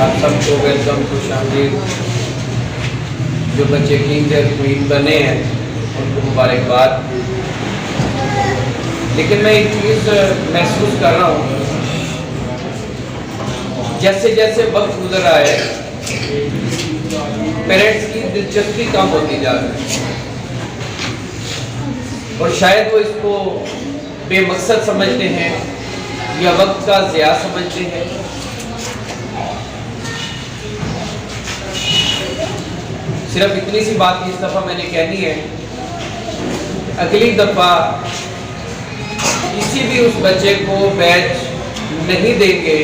آپ سب کو ویلکم، خوش آمدید۔ جو بچے کنگ اور کوئین بنے ہیں ان کو مبارکباد۔ لیکن میں ایک چیز محسوس کر رہا ہوں، جیسے جیسے وقت گزر رہا ہے پیرنٹس کی دلچسپی کم ہوتی جا رہی ہے، اور شاید وہ اس کو بے مقصد سمجھتے ہیں یا وقت کا ضیاع سمجھتے ہیں۔ صرف اتنی سی بات اس دفعہ میں نے کہنی ہے، اگلی دفعہ کسی بھی اس بچے کو بیچ نہیں دیں گے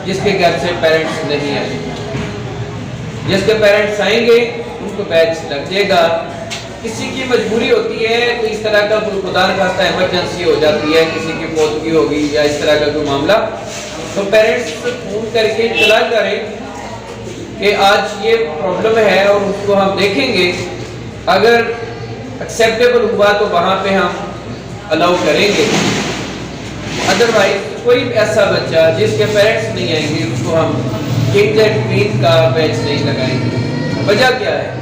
جس کے گھر سے پیرنٹس نہیں آئیں گے۔ جس کے پیرنٹس آئیں گے ان کو بیچ لگ جائے گا۔ کسی کی مجبوری ہوتی ہے، کوئی اس طرح کا کوئی خدا نخواستہ ایمرجنسی ہو جاتی ہے، کسی کی موتگی ہوگی یا اس طرح کا کوئی معاملہ، تو پیرنٹس فون کر کے اطلاع کریں کہ آج یہ پرابلم ہے اور اس کو ہم دیکھیں گے، اگر ایکسیپٹیبل ہوا تو وہاں پہ ہم الاؤ کریں گے، ادروائز کوئی ایسا بچہ جس کے پیرنٹس نہیں آئیں گے اس کو ہم کنگ اینڈ کوئین کا بیچ نہیں لگائیں گے۔ وجہ کیا ہے؟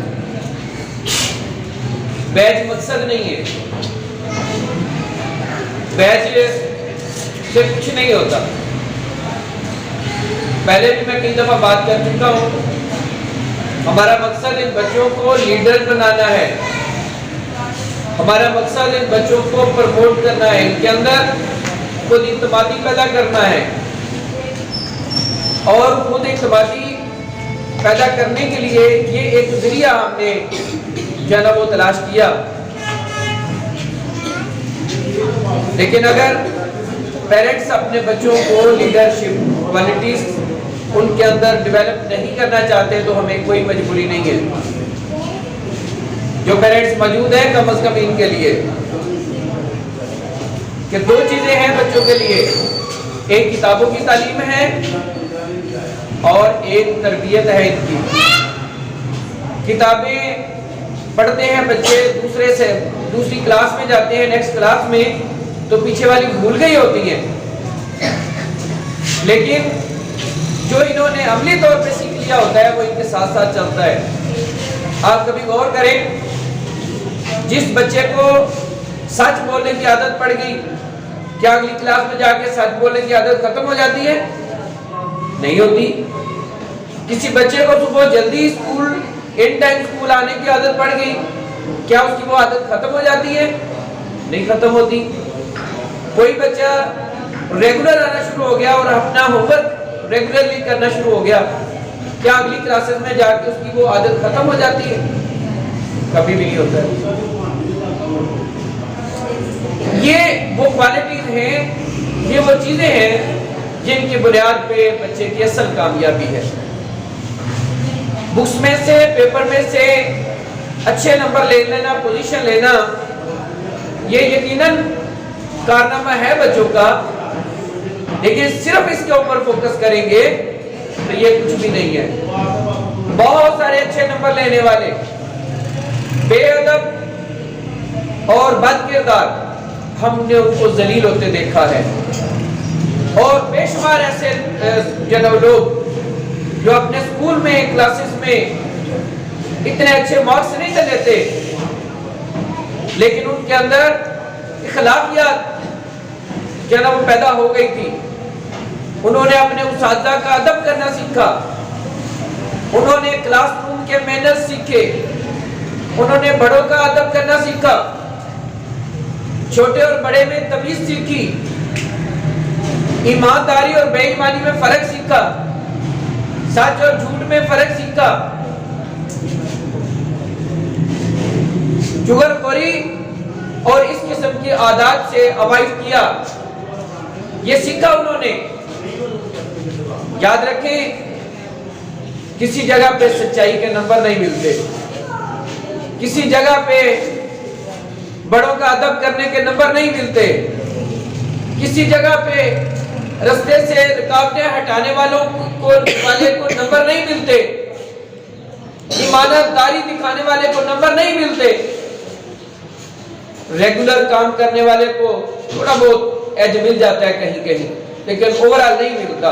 بیچ مقصد نہیں ہے، بیچ سے کچھ نہیں ہوتا۔ پہلے بھی میں کئی دفعہ بات کر چکا ہوں، ہمارا مقصد ان بچوں کو لیڈر بنانا ہے، ہمارا مقصد ان بچوں کو پروموٹ کرنا ہے، ان کے اندر خود اعتمادی پیدا کرنا ہے، اور خود اعتمادی پیدا کرنے کے لیے یہ ایک ذریعہ ہم نے جو ہے نا وہ تلاش کیا۔ لیکن اگر پیرنٹس اپنے بچوں کو لیڈرشپ کوالٹیز ان کے اندر ڈیولپ نہیں کرنا چاہتے تو ہمیں کوئی مجبوری نہیں ہے۔ جو پیرنٹس موجود ہیں کم از کم ان کے لیے کہ دو چیزیں ہیں بچوں کے لیے، ایک کتابوں کی تعلیم ہے اور ایک تربیت ہے ان کی۔ کتابیں پڑھتے ہیں بچے، دوسری کلاس میں جاتے ہیں، نیکسٹ کلاس میں تو پیچھے والی بھول گئی ہوتی ہیں، لیکن جو انہوں نے عملی طور پہ سیکھ لیا ہوتا ہے وہ ان کے ساتھ ساتھ چلتا ہے۔ آپ کبھی غور کریں، جس بچے کو سچ بولنے کی عادت پڑ گئی، کیا اگلی کلاس میں جا کے سچ بولنے کی عادت ختم ہو جاتی ہے؟ نہیں ہوتی۔ کسی بچے کو صبح جلدی اسکول ان ٹائم اسکول آنے کی عادت پڑ گئی، کیا اس کی وہ عادت ختم ہو جاتی ہے؟ نہیں ختم ہوتی۔ کوئی بچہ ریگولر آنا شروع ہو گیا اور اپنا ہوم ورک ریگولرلی کرنا شروع ہو گیا، کیا اگلی کلاسز میں جا کے اس کی وہ عادت ختم ہو جاتی ہے؟ کبھی بھی نہیں ہوتا ہے۔ یہ وہ کوالٹیز ہیں، یہ وہ چیزیں ہیں جن کی بنیاد پہ بچے کی اصل کامیابی ہے۔ بکس میں سے، پیپر میں سے اچھے نمبر لے لینا، پوزیشن لینا، یہ یقیناً کارنامہ ہے بچوں کا، لیکن صرف اس کے اوپر فوکس کریں گے تو یہ کچھ بھی نہیں ہے۔ بہت سارے اچھے نمبر لینے والے بے ادب اور بد کردار ہم نے ان کو ذلیل ہوتے دیکھا ہے، اور بے شمار ایسے لوگ جو اپنے اسکول میں کلاسز میں اتنے اچھے مارکس نہیں لیتے، لیکن ان کے اندر اخلاقیات جو ہے نا وہ پیدا ہو گئی تھی۔ انہوں نے اپنے اساتذہ کا ادب کرنا سیکھا، انہوں نے کلاس روم کے مینرز سیکھے، انہوں نے بڑوں کا ادب کرنا سیکھا، چھوٹے اور بڑے میں تمیز سیکھی، ایمانداری اور بے ایمانی میں فرق سیکھا، سچ اور جھوٹ میں فرق سیکھا، چغل خوری اور اس قسم کی عادات سے اوائڈ کیا، یہ سیکھا انہوں نے۔ یاد رکھیں، کسی جگہ پہ سچائی کے نمبر نہیں ملتے، کسی جگہ پہ بڑوں کا ادب کرنے کے نمبر نہیں ملتے، کسی جگہ پہ رستے سے رکاوٹیں ہٹانے والوں کو نمبر نہیں ملتے، ایمانداری دکھانے والے کو نمبر نہیں ملتے، ریگولر کام کرنے والے کو تھوڑا بہت ایج مل جاتا ہے کہیں کہیں، لیکن اوورآل نہیں ملتا۔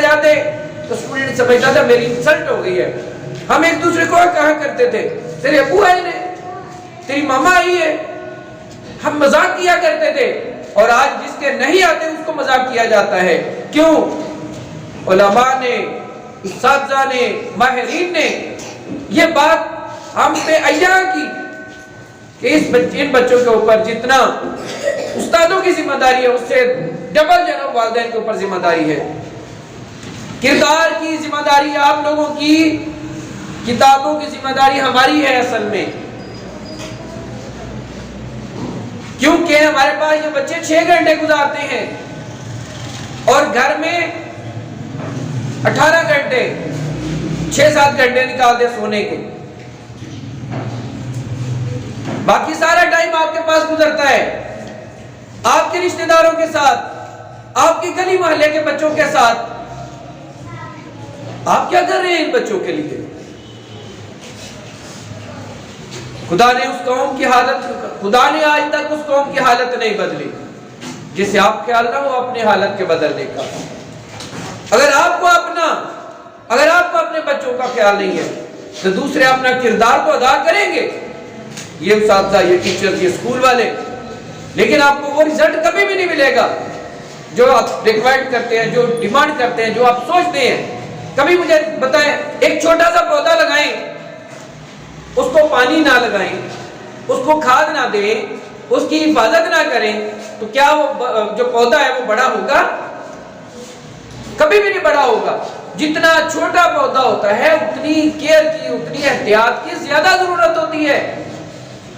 رہ جاتے تو اسٹوڈنٹ سمجھتا تھا میری انسلٹ ہو گئی ہے. ہم ایک دوسرے کو کہا کرتے تھے تیرے ابو آئے نے, تیری ماما آئی ہے, ہم مذاق کیا کرتے تھے. اور آج جس کے نہیں آتے اس کو مذاق کیا جاتا ہے. کیوں؟ علماء نے, اساتذہ نے, ماہرین نے یہ بات ہم پہ عیاں کی کہ ان بچوں کے اوپر جتنا استادوں کی ذمہ داری ہے اس سے ڈبل جناب والدین کے اوپر ذمہ داری ہے. کردار کی ذمہ داری آپ لوگوں کی, کتابوں کی ذمہ داری ہماری ہے اصل میں. کیونکہ ہمارے پاس یہ بچے 6 گھنٹے گزارتے ہیں اور گھر میں 18 گھنٹے 6-7 گھنٹے نکالتے سونے کے. باقی سارا ٹائم آپ کے پاس گزرتا ہے آپ کے رشتہ داروں کے ساتھ, آپ کی گلی محلے کے بچوں کے ساتھ. آپ کیا کر رہے ہیں ان بچوں کے لیے؟ خدا نے اس قوم کی حالت, خدا نے آج تک اس قوم کی حالت نہیں بدلی جسے آپ خیال نہ ہو اپنی حالت کے بدلنے کا. اگر آپ کو اپنے بچوں کا خیال نہیں ہے تو دوسرے اپنا کردار تو ادا کریں گے, یہ اساتذہ, یہ ٹیچر, یہ اسکول والے, لیکن آپ کو وہ رزلٹ کبھی بھی نہیں ملے گا جو آپ ریکوائرڈ کرتے ہیں, جو ڈیمانڈ کرتے ہیں, جو آپ سوچتے ہیں. کبھی مجھے بتائیں, ایک چھوٹا سا پودا لگائیں, اس کو پانی نہ لگائیں, اس کو کھاد نہ دیں, اس کی حفاظت نہ کریں تو کیا وہ جو پودا ہے وہ بڑا ہوگا؟ کبھی بھی نہیں بڑا ہوگا. جتنا چھوٹا پودا ہوتا ہے اتنی کیئر کی, اتنی احتیاط کی زیادہ ضرورت ہوتی ہے.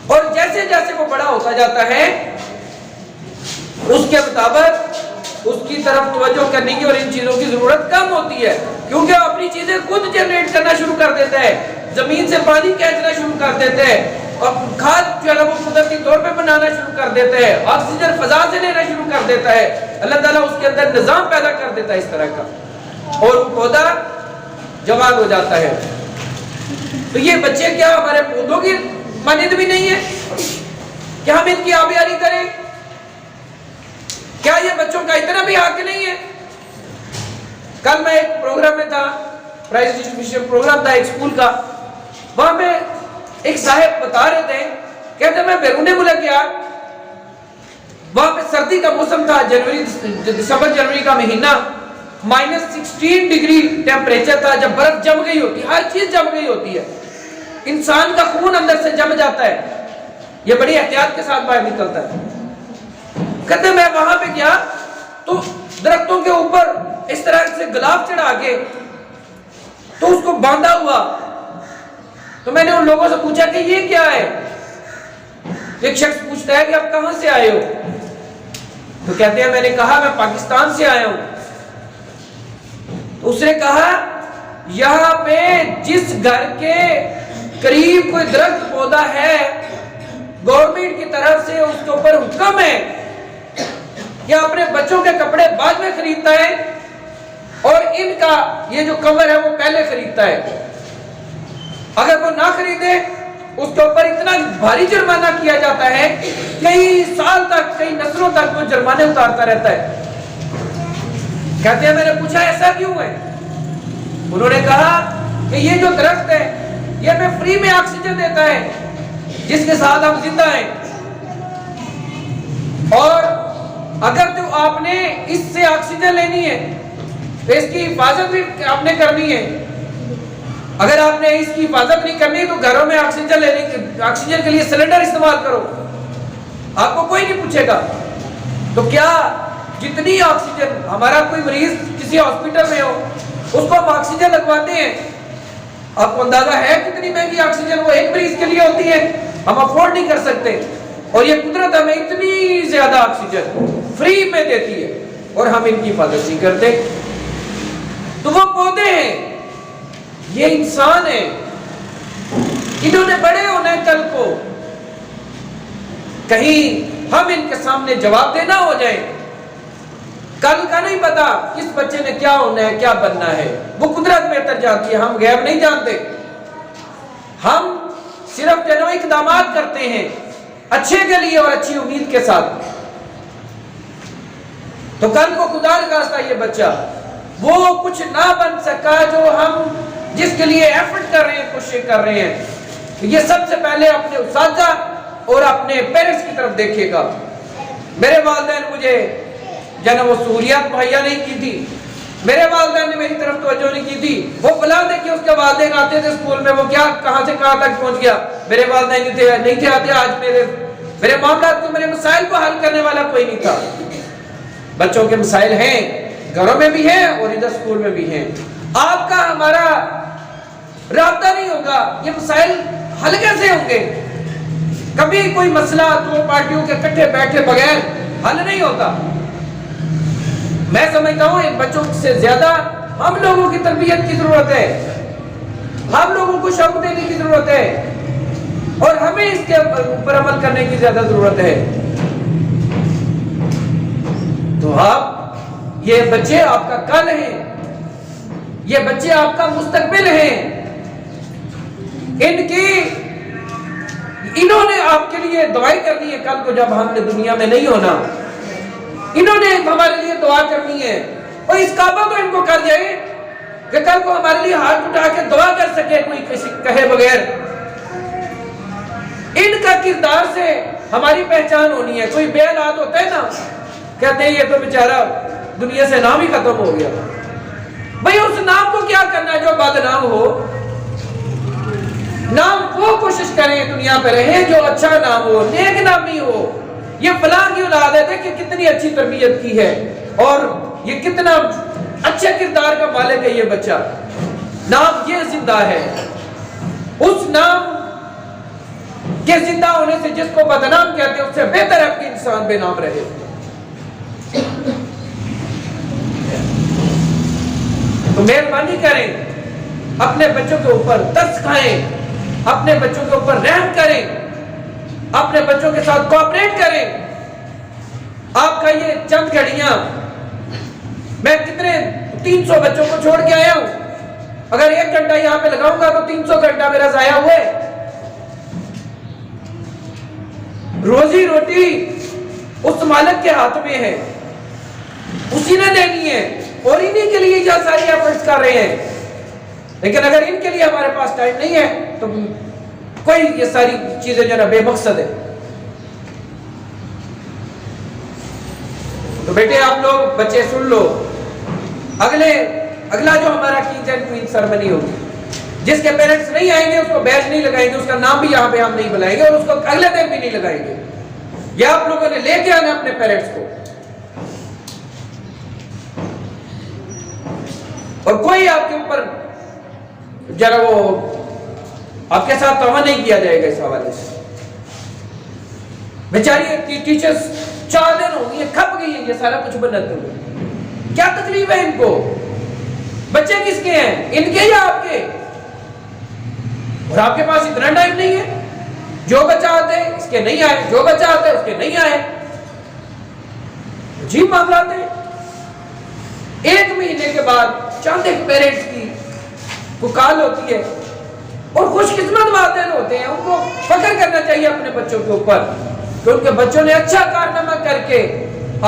اور جیسے جیسے وہ بڑا ہوتا جاتا ہے اس کے مطابق اس کی طرف توجہ کرنے کی اور ان چیزوں کی ضرورت کم ہوتی ہے, کیونکہ وہ اپنی چیزیں خود جنریٹ کرنا شروع کر دیتا ہے, زمین سے پانی کھینچنا شروع کر دیتے ہیں, اور کھاد جو ہے وہ قدرتی طور پہ بنانا شروع کر دیتے ہیں, آکسیجن فضا سے لینا شروع کر دیتا ہے. اللہ تعالیٰ اس کے اندر نظام پیدا کر دیتا ہے اس طرح کا, اور وہ پودا جوان ہو جاتا ہے. تو یہ بچے کیا ہمارے پودوں کی مانند بھی نہیں ہے کہ ہم ان کی آبیاری کریں؟ کیا یہ بچوں کا اتنا بھی حق نہیں ہے؟ کل میں ایک پروگرام میں تھا, پرائز ڈسٹریبیوشن پروگرام تھا ایک اسکول کا, وہاں میں ایک صاحب بتا رہے تھے, کہتے میں بیرون ملک گیا, وہاں پہ سردی کا موسم تھا, دسمبر جنوری کا مہینہ, -16 ڈگری ٹیمپریچر تھا. جب برف جم گئی ہوتی ہے, ہر چیز جم گئی ہوتی ہے, انسان کا خون اندر سے جم جاتا ہے, یہ بڑی احتیاط کے ساتھ باہر نکلتا ہے. کہتے میں وہاں پہ گیا تو درختوں کے اوپر اس طرح سے گلاب چڑھا کے تو اس کو باندھا ہوا, تو میں نے ان لوگوں سے پوچھا کہ یہ کیا ہے؟ ایک شخص پوچھتا ہے کہ آپ کہاں سے آئے ہو؟ تو کہتے ہیں میں نے کہا میں پاکستان سے آیا ہوں. تو اس نے کہا یہاں پہ جس گھر کے قریب کوئی درخت پودا ہے گورنمنٹ کی طرف سے اس کے اوپر حکم ہے کہ اپنے بچوں کے کپڑے بعد میں خریدتا ہے اور ان کا یہ جو کور ہے وہ پہلے خریدتا ہے. اگر وہ نہ خریدے اس کے اوپر اتنا بھاری جرمانہ کیا جاتا ہے, کئی سال تک, کئی نسلوں تک وہ جرمانے اتارتا رہتا ہے. کہتے ہیں میں نے پوچھا ایسا کیوں ہے؟ انہوں نے کہا کہ یہ جو درخت ہے یہ ہمیں فری میں آکسیجن دیتا ہے جس کے ساتھ ہم زندہ ہیں, اور اگر تو آپ نے اس سے آکسیجن لینی ہے تو اس کی حفاظت بھی آپ نے کرنی ہے. اگر آپ نے اس کی حفاظت نہیں کرنی تو گھروں میں آکسیجن کے لیے سلنڈر استعمال کرو, آپ کو کوئی نہیں پوچھے گا. تو کیا جتنی آکسیجن, ہمارا کوئی مریض کسی ہاسپٹل میں ہو اس کو ہم آکسیجن لگواتے ہیں, آپ کو اندازہ ہے کتنی مہنگی آکسیجن وہ ایک مریض کے لیے ہوتی ہے, ہم افورڈ نہیں کر سکتے. اور یہ قدرت ہمیں اتنی زیادہ آکسیجن فری میں دیتی ہے اور ہم ان کی حفاظت نہیں کرتے. تو وہ پودے ہیں, یہ انسان ہیں, انہوں نے بڑے ہونا ہے کل کو, کہیں ہم ان کے سامنے جواب دینا ہو جائیں. کل کا نہیں پتا کس بچے نے کیا ہونا ہے, کیا بننا ہے, وہ قدرت بہتر جانتی ہے, ہم غیب نہیں جانتے. ہم صرف جو اقدامات کرتے ہیں اچھے کے لیے اور اچھی امید کے ساتھ. تو کل کو خدا نخواستہ یہ بچہ وہ کچھ نہ بن سکا جو ہم جس کے لیے ایفرٹ کر رہے ہیں، کوشش کر رہے ہیں. یہ سب سے پہلے اپنے اساتذہ اور اپنے پیرنٹس کی طرف دیکھیے گا. میرے والدین مجھے جناب وہ سہولیات مہیا نہیں کی تھی، میرے والدین نے میری طرف توجہ نہیں کی تھی. وہ بلا دیکھیے اس کے والدین آتے تھے اسکول میں، وہ کیا کہاں سے کہاں تک پہنچ گیا. میرے والدین نہیں تھے آتے. آج میرے معاملات کو، میرے مسائل کو حل کرنے والا کوئی نہیں تھا. بچوں کے مسائل ہیں، گھروں میں بھی ہیں اور ادھر اسکول میں بھی ہیں. آپ کا ہمارا رابطہ نہیں ہوگا، یہ مسائل حل کیسے ہوں گے؟ کبھی کوئی مسئلہ دو پارٹیوں کے اکٹھے بیٹھے بغیر حل نہیں ہوتا. میں سمجھتا ہوں ان بچوں سے زیادہ ہم لوگوں کی تربیت کی ضرورت ہے، ہم لوگوں کو شوق دینے کی ضرورت ہے اور ہمیں اس کے اوپر عمل کرنے کی زیادہ ضرورت ہے. تو آپ، یہ بچے آپ کا کل ہیں، یہ بچے آپ کا مستقبل ہیں. انہوں نے آپ کے لیے دعائیں کرنی ہے. کل کو جب ہم نے دنیا میں نہیں ہونا، انہوں نے ہمارے لیے دعا کرنی ہے. اور اس قابل تو ان کو کر جائے کہ کل کو ہمارے لیے ہاتھ اٹھا کے دعا کر سکے، کوئی کسی کہے بغیر. ان کا کردار سے ہماری پہچان ہونی ہے. کوئی بے حالات ہوتا ہے نا، کہتے ہیں یہ تو بیچارہ دنیا سے نام ہی ختم ہو گیا. بھئی اس نام کو کیا کرنا ہے جو بدنام ہو؟ نام وہ کوشش کریں دنیا پہ رہیں جو اچھا نام ہو، نیک نامی ہو. یہ فلاں کی اولاد ہے، دیکھیں کتنی اچھی تربیت کی ہے اور یہ کتنا اچھے کردار کا مالک ہے یہ بچہ. نام یہ زندہ ہے. اس نام کے زندہ ہونے سے جس کو بدنام کہتے ہیں اس سے بہتر ہے کہ انسان بے نام رہے. تو مہربانی کریں، اپنے بچوں کے اوپر ترس کھائیں، اپنے بچوں کے اوپر رحم کریں، اپنے بچوں کے ساتھ کوآپریٹ کریں. آپ کا یہ چند گھڑیاں، میں کتنے 300 بچوں کو چھوڑ کے آیا ہوں. اگر 1 گھنٹہ یہاں پہ لگاؤں گا تو 300 گھنٹہ میرا ضائع ہوئے. روزی روٹی اس مالک کے ہاتھ میں ہے، اسی نے دینی ہے اور انہی کے لیے یہ ساری ایفرٹس کر رہے ہیں. لیکن اگر ان کے لیے ہمارے پاس ٹائم نہیں ہے تو کوئی یہ ساری چیزیں جو ہے بے مقصد ہے. تو بیٹے آپ لوگ بچے سن لو، اگلا جو ہمارا کنگ اینڈ کوئین سرمنی ہوگی، جس کے پیرنٹس نہیں آئیں گے اس کو بیج نہیں لگائیں گے، اس کا نام بھی یہاں پہ ہم نہیں بلائیں گے اور اس کو اگلے دن بھی نہیں لگائیں گے. یہ آپ لوگوں نے لے کے آنا اپنے پیرنٹس کو. اور کوئی آپ کے اوپر ذرا وہ آپ کے ساتھ تعاون نہیں کیا جائے گا اس حوالے سے. بیچاری ٹیچرز 4 دن ہو گئی کھپ گئی ہیں یہ سارا کچھ بناتے ہوئے. کیا تکلیف ہے ان کو؟ بچے کس کے ہیں، ان کے یا آپ کے؟ اور آپ کے پاس اتنا ٹائم نہیں ہے. جو بچہ آتے ہیں اس کے نہیں آئے، جو بچہ آتے ہیں اس کے نہیں آئے. عجیب معاملات ہیں. 1 مہینے کے بعد چند ایک پیرنٹس کی کو کال ہوتی ہے اور خوش قسمت والدین ہوتے ہیں. ان کو فخر کرنا چاہیے اپنے بچوں کے اوپر کہ ان کے بچوں نے اچھا کارنامہ کر کے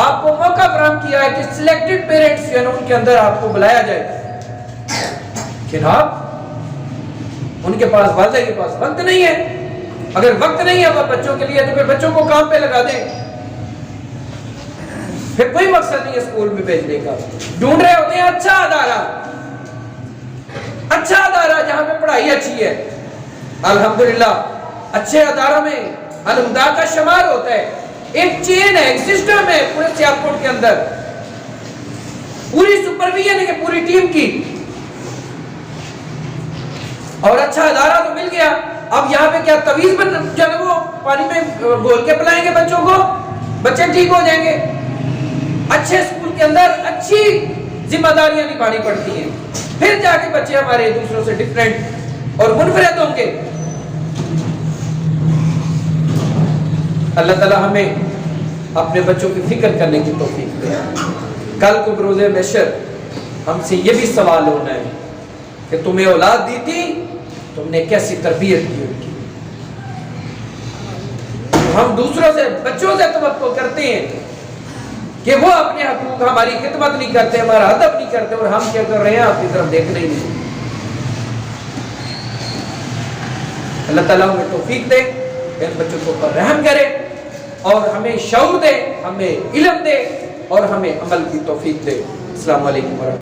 آپ کو موقع فراہم کیا ہے کہ سلیکٹڈ پیرنٹس جو ہے ان کے اندر آپ کو بلایا جائے. لیکن آپ ان کے پاس، والدہ کے پاس وقت نہیں ہے. اگر وقت نہیں ہے وہ بچوں کے لیے تو پھر بچوں کو کام پہ لگا دیں. پھر کوئی مقصد نہیں ہے اسکول میں بھیجنے کا. ڈھونڈ رہے ہوتے ہیں اچھا ادارہ جہاں پہ پڑھائی اچھی ہے. الحمدللہ اچھے اداروں میں الہدا کا شمار ہوتا ہے. ایک چین ہے، ایک سسٹم ہے پورے سیاپور کے اندر، پوری سپرویژن ہے کہ پوری ٹیم کی. اور اچھا ادارہ تو مل گیا. اب یہاں پہ کیا تویز جو ہے وہ پانی میں گھول کے پلائیں گے بچوں کو، بچے ٹھیک ہو جائیں گے. اچھے اسکول کے اندر اچھی ذمہ داریاں نبھانی پڑتی ہیں، پھر جا کے بچے ہمارے دوسروں سے ڈفرینٹ اور منفرد ہوں گے. اللہ تعالی ہمیں اپنے بچوں کی فکر کرنے کی توفیق دے. کل کو بروز محشر ہم سے یہ بھی سوال ہونا ہے کہ تمہیں اولاد دی تھی، تم نے کیسی تربیت کی ان کی. ہم دوسروں سے، بچوں سے توقع کرتے ہیں کہ وہ اپنے حقوق ہماری خدمت نہیں کرتے، ہمارا ادب نہیں کرتے، اور ہم کیا کر رہے ہیں؟ آپ کی طرف دیکھ رہے ہیں۔ اللہ تعالیٰ ہمیں توفیق دے، ان بچوں کو پر رحم کرے، اور ہمیں شعور دے، ہمیں علم دے، اور ہمیں عمل کی توفیق دے۔ السلام علیکم ورحمۃ اللہ۔